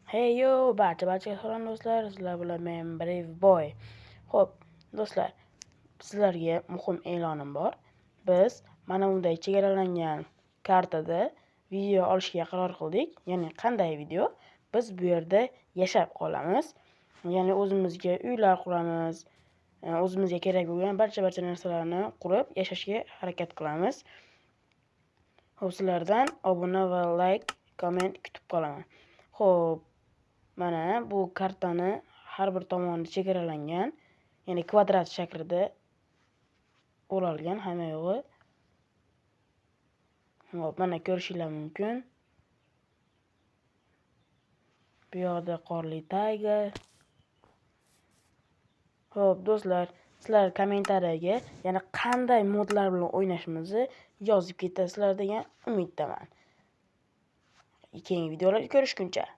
Hey yo, barchaga salom do'stlar. Sizlar bilan men Brave Boy. Xo'p, do'stlar, sizlarga muhim e'lonim bor. Biz mana bunday chegaralangan kartada video olishga qaror qildik. Ya'ni qanday video? Biz bu yerda yashab qolamiz. Ya'ni o'zimizga uylar quramiz. O'zimizga kerak bo'lgan barcha narsalarni qurib yashashga harakat qilamiz. Xo'p, sizlardan obuna va like, komment kutib qolaman. Xo'p, mana bu kartani har bir tomoni chegaralangan, ya'ni kvadrat shaklida o'ralgan hamma yo'g'i. Hop, mana ko'rishinglar mumkin. Bu yoqda qorli tayga. Hop, do'stlar, sizlar kommentariyaga yana qanday modlar bilan o'ynashimizni yozib ketasizlar degan umiddaman. Keyingi videolarda ko'rishguncha